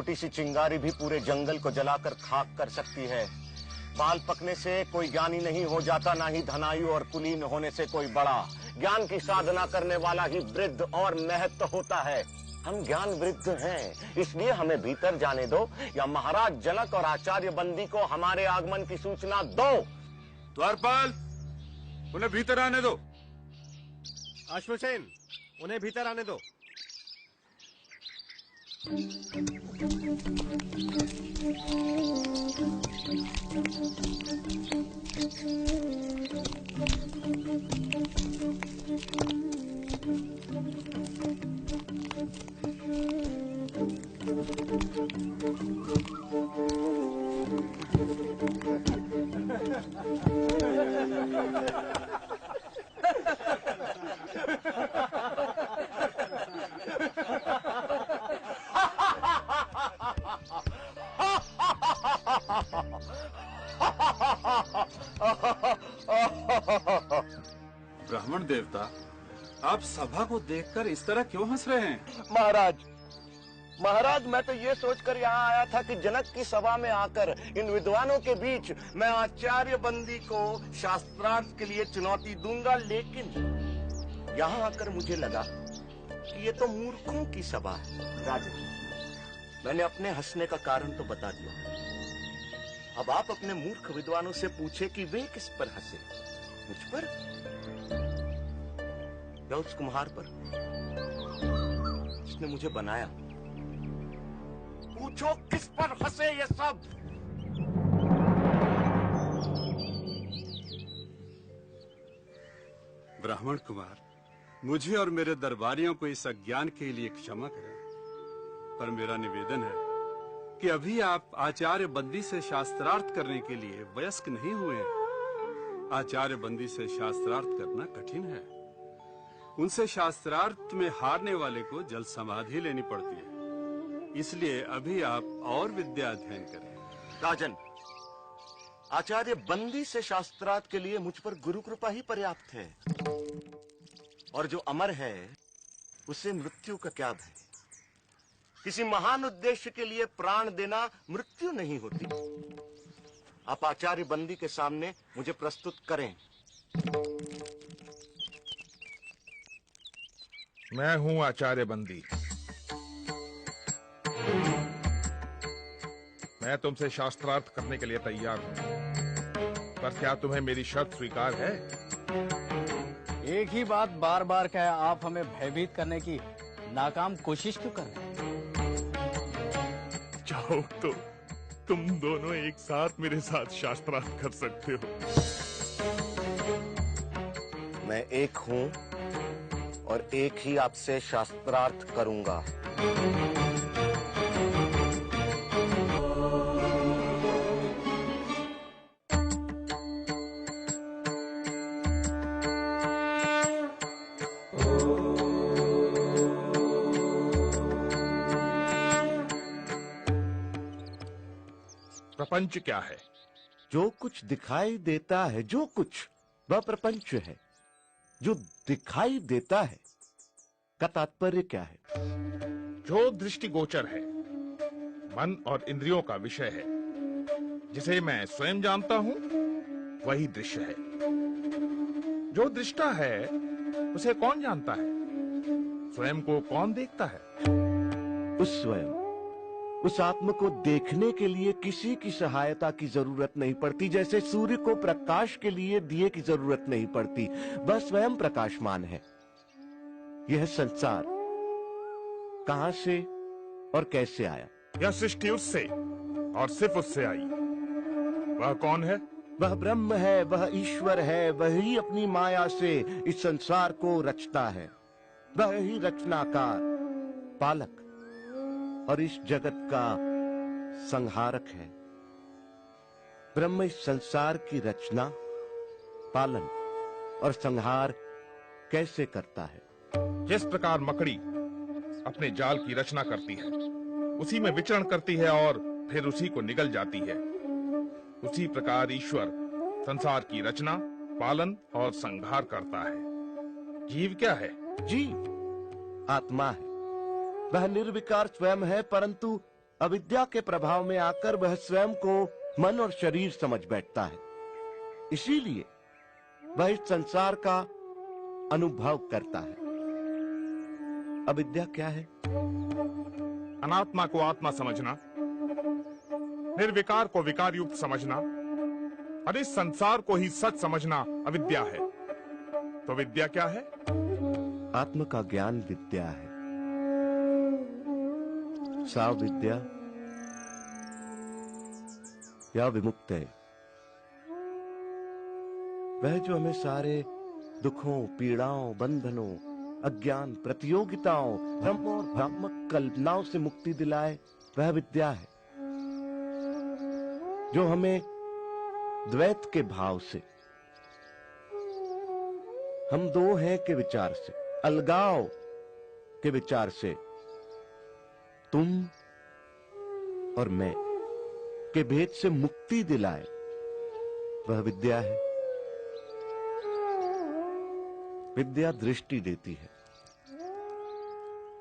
छोटी सी चिंगारी भी पूरे जंगल को जलाकर खाक कर सकती है। बाल पकने से कोई ज्ञानी नहीं हो जाता, ना ही धनायु और कुलीन होने से कोई बड़ा। ज्ञान की साधना करने वाला ही वृद्ध और महत्व होता है। हम ज्ञान वृद्ध हैं, इसलिए हमें भीतर जाने दो, या महाराज जनक और आचार्य बंदी को हमारे आगमन की सूचना दो। द्वारपाल, उन्हें भीतर आने दो। अश्वसेन, उन्हें भीतर आने दो। ब्राह्मण देवता, आप सभा को देखकर इस तरह क्यों हंस रहे हैं? महाराज, मैं तो ये सोचकर यहाँ आया था कि जनक की सभा में आकर इन विद्वानों के बीच मैं आचार्य बंदी को शास्त्रार्थ के लिए चुनौती दूंगा, लेकिन यहाँ आकर मुझे लगा कि ये तो मूर्खों की सभा है। राजन, मैंने अपने हंसने का कारण तो बता दिया। अब आप अपने मूर्ख विद्वानों से पूछे कि वे किस पर हंसे, मुझ पर या उस कुम्हार पर जिसने मुझे बनाया? पूछो किस पर हंसे ये सब। ब्राह्मण कुमार, मुझे और मेरे दरबारियों को इस अज्ञान के लिए क्षमा करें, पर मेरा निवेदन है कि अभी आप आचार्य बंदी से शास्त्रार्थ करने के लिए वयस्क नहीं हुए हैं। आचार्य बंदी से शास्त्रार्थ करना कठिन है। उनसे शास्त्रार्थ में हारने वाले को जल समाधि लेनी पड़ती है। इसलिए अभी आप और विद्या अध्ययन करें। राजन, आचार्य बंदी से शास्त्रार्थ के लिए मुझ पर गुरु कृपा ही पर्याप्त है, और जो अमर है उसे मृत्यु का क्या भय। किसी महान उद्देश्य के लिए प्राण देना मृत्यु नहीं होती। आप आचार्य बंदी के सामने मुझे प्रस्तुत करें। मैं हूं आचार्य बंदी। मैं तुमसे शास्त्रार्थ करने के लिए तैयार हूं, पर क्या तुम्हें मेरी शर्त स्वीकार है? एक ही बात बार बार कह आप हमें भयभीत करने की नाकाम कोशिश क्यों कर रहे हैं? चाहो तो तुम दोनों एक साथ मेरे साथ शास्त्रार्थ कर सकते हो। मैं एक हूं और एक ही आपसे शास्त्रार्थ करूंगा। प्रपंच क्या है? जो कुछ दिखाई देता है, जो कुछ, वह प्रपंच है। जो दिखाई देता है का तात्पर्य क्या है? जो दृष्टिगोचर है, मन और इंद्रियों का विषय है, जिसे मैं स्वयं जानता हूं, वही दृश्य है। जो दृष्टा है उसे कौन जानता है? स्वयं को कौन देखता है? उस स्वयं, उस आत्म को देखने के लिए किसी की सहायता की जरूरत नहीं पड़ती। जैसे सूर्य को प्रकाश के लिए दिए की जरूरत नहीं पड़ती, वह स्वयं प्रकाशमान है। यह संसार कहां से और कैसे आया? यह सृष्टि उससे और सिर्फ उससे आई। वह कौन है? वह ब्रह्म है, वह ईश्वर है। वही अपनी माया से इस संसार को रचता है। वह ही रचनाकार, पालक और इस जगत का संहारक है। ब्रह्म इस संसार की रचना, पालन और संहार कैसे करता है? जिस प्रकार मकड़ी अपने जाल की रचना करती है, उसी में विचरण करती है और फिर उसी को निगल जाती है, उसी प्रकार ईश्वर संसार की रचना, पालन और संहार करता है। जीव क्या है? जीव आत्मा है। वह निर्विकार स्वयं है, परंतु अविद्या के प्रभाव में आकर वह स्वयं को मन और शरीर समझ बैठता है। इसीलिए वह इस संसार का अनुभव करता है। अविद्या क्या है? अनात्मा को आत्मा समझना, निर्विकार को विकार युक्त समझना और इस संसार को ही सच समझना अविद्या है। तो विद्या क्या है? आत्म का ज्ञान विद्या है। सा विद्या या विमुक्त है वह जो हमें सारे दुखों, पीड़ाओं, बंधनों, अज्ञान, प्रतियोगिताओं, भ्रम और भ्रामक कल्पनाओं से मुक्ति दिलाए, वह विद्या है। जो हमें द्वैत के भाव से, हम दो हैं के विचार से, अलगाव के विचार से, तुम और मैं के भेद से मुक्ति दिलाए, वह विद्या है। विद्या दृष्टि देती है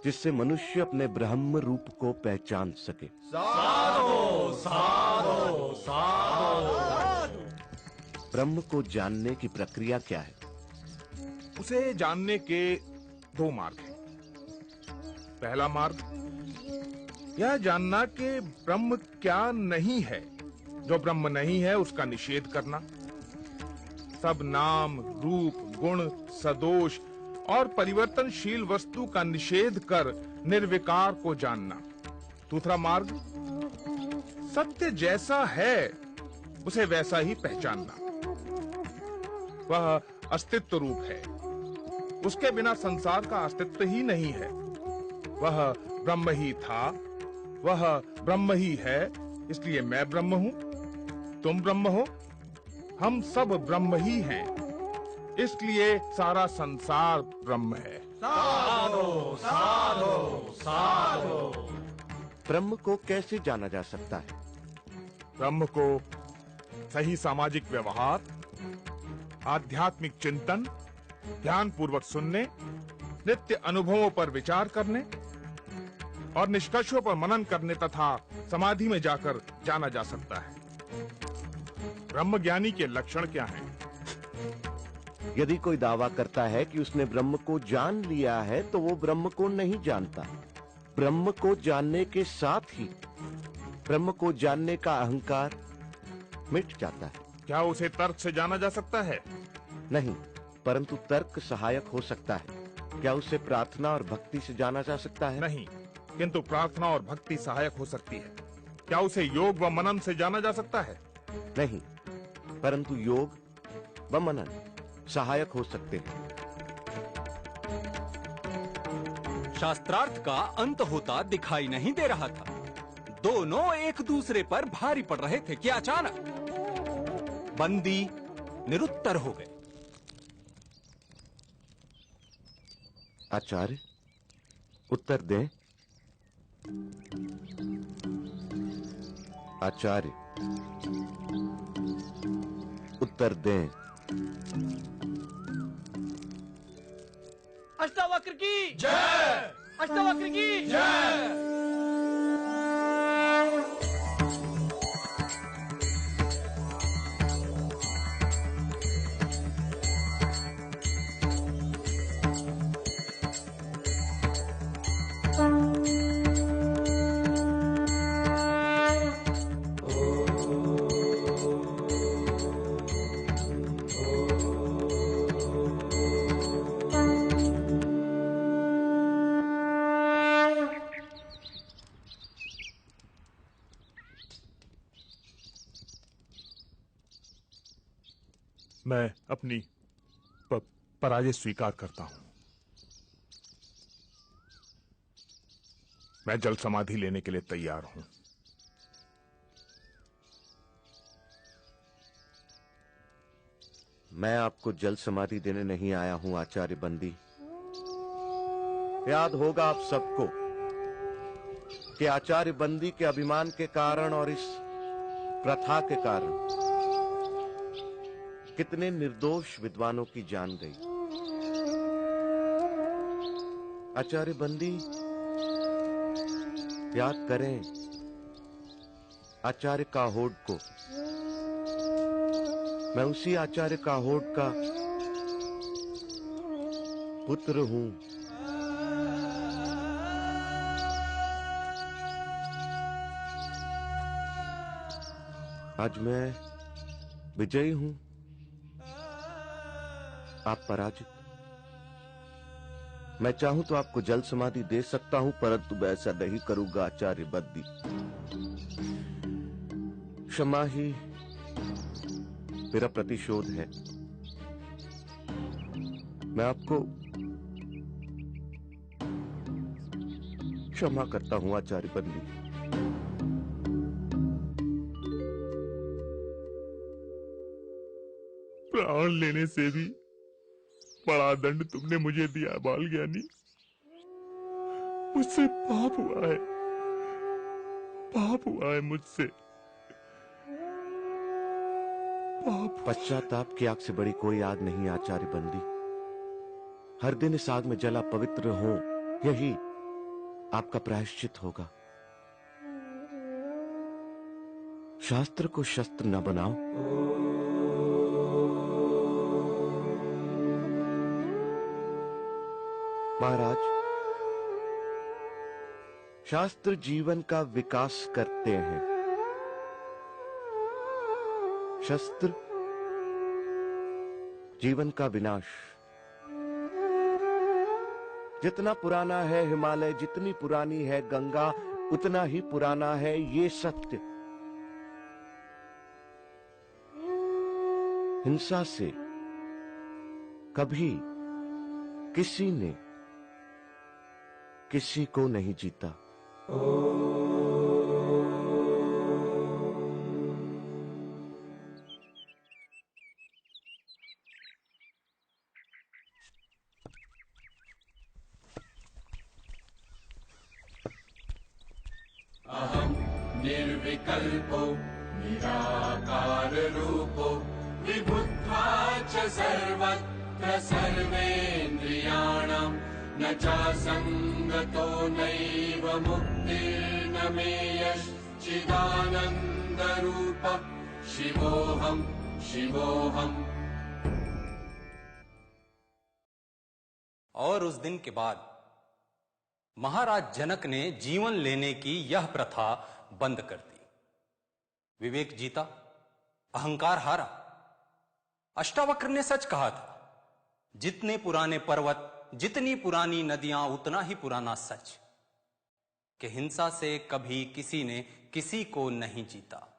जिससे मनुष्य अपने ब्रह्म रूप को पहचान सके। साधो साधो साधो। ब्रह्म को जानने की प्रक्रिया क्या है? उसे जानने के दो मार्ग हैं। पहला मार्ग यह जानना कि ब्रह्म क्या नहीं है। जो ब्रह्म नहीं है उसका निषेध करना। सब नाम, रूप, गुण, सदोष और परिवर्तनशील वस्तु का निषेध कर निर्विकार को जानना। दूसरा मार्ग सत्य जैसा है उसे वैसा ही पहचानना। वह अस्तित्व रूप है, उसके बिना संसार का अस्तित्व ही नहीं है। वह ब्रह्म ही था, वह ब्रह्म ही है, इसलिए मैं ब्रह्म हूं, तुम ब्रह्म हो, हम सब ब्रह्म ही हैं, इसलिए सारा संसार ब्रह्म है। साधो साधो साधो। ब्रह्म को कैसे जाना जा सकता है? ब्रह्म को सही सामाजिक व्यवहार, आध्यात्मिक चिंतन, ध्यान पूर्वक सुनने, नित्य अनुभवों पर विचार करने और निष्कर्षों पर मनन करने तथा समाधि में जाकर जाना जा सकता है। ब्रह्म ज्ञानी के लक्षण क्या हैं? यदि कोई दावा करता है कि उसने ब्रह्म को जान लिया है तो वो ब्रह्म को नहीं जानता। ब्रह्म को जानने के साथ ही ब्रह्म को जानने का अहंकार मिट जाता है। क्या उसे तर्क से जाना जा सकता है? नहीं, परंतु तर्क सहायक हो सकता है। क्या उसे प्रार्थना और भक्ति से जाना जा सकता है? नहीं, किंतु प्रार्थना और भक्ति सहायक हो सकती है। क्या उसे योग व मनन से जाना जा सकता है? नहीं, परंतु योग व मनन सहायक हो सकते हैं। शास्त्रार्थ का अंत होता दिखाई नहीं दे रहा था। दोनों एक दूसरे पर भारी पड़ रहे थे कि अचानक बंदी निरुत्तर हो गए। आचार्य, उत्तर दें। आचार्य, उत्तर दें। अष्टावक्र की जय। अष्टावक्र की जय। मैं अपनी पराजय स्वीकार करता हूं। मैं जल समाधि लेने के लिए तैयार हूं। मैं आपको जल समाधि देने नहीं आया हूं आचार्य बंदी। याद होगा आप सबको कि आचार्य बंदी के अभिमान के कारण और इस प्रथा के कारण कितने निर्दोष विद्वानों की जान गई। आचार्य बंदी, याद करें आचार्य काहोड को। मैं उसी आचार्य काहोड का पुत्र हूं। आज मैं विजयी हूं, आप पराजित। मैं चाहूं तो आपको जल समाधि दे सकता हूं, परंतु मैं ऐसा नहीं करूंगा आचार्य बद्दी। क्षमा ही मेरा प्रतिशोध है। मैं आपको क्षमा करता हूं आचार्य बद्दी। प्राण लेने से भी बड़ा दंड तुमने मुझे दिया बाल ज्ञानी। मुझसे पाप हुआ है, पाप हुआ है मुझसे पाप। पश्चाताप की आग से बड़ी कोई आग नहीं आचार्य बंदी। हर दिन इस आग में जला पवित्र हो, यही आपका प्रायश्चित होगा। शास्त्र को शस्त्र न बनाओ। महाराज, शास्त्र जीवन का विकास करते हैं, शस्त्र जीवन का विनाश। जितना पुराना है हिमालय, जितनी पुरानी है गंगा, उतना ही पुराना है ये सत्य। हिंसा से कभी किसी ने किसी को नहीं जीता। अहं निर्विकल्पो निराकार रूपो विभुत्वा च सर्वत्र सर्वेन्द्रियाणां न चासंगतो नैव मुक्तिर्न मे यश्चिदानन्द रूपः शिवोऽहं शिवोऽहम्। और उस दिन के बाद महाराज जनक ने जीवन लेने की यह प्रथा बंद कर दी। विवेक जीता, अहंकार हारा। अष्टावक्र ने सच कहा था, जितने पुराने पर्वत, जितनी पुरानी नदियां, उतना ही पुराना सच कि हिंसा से कभी किसी ने किसी को नहीं जीता।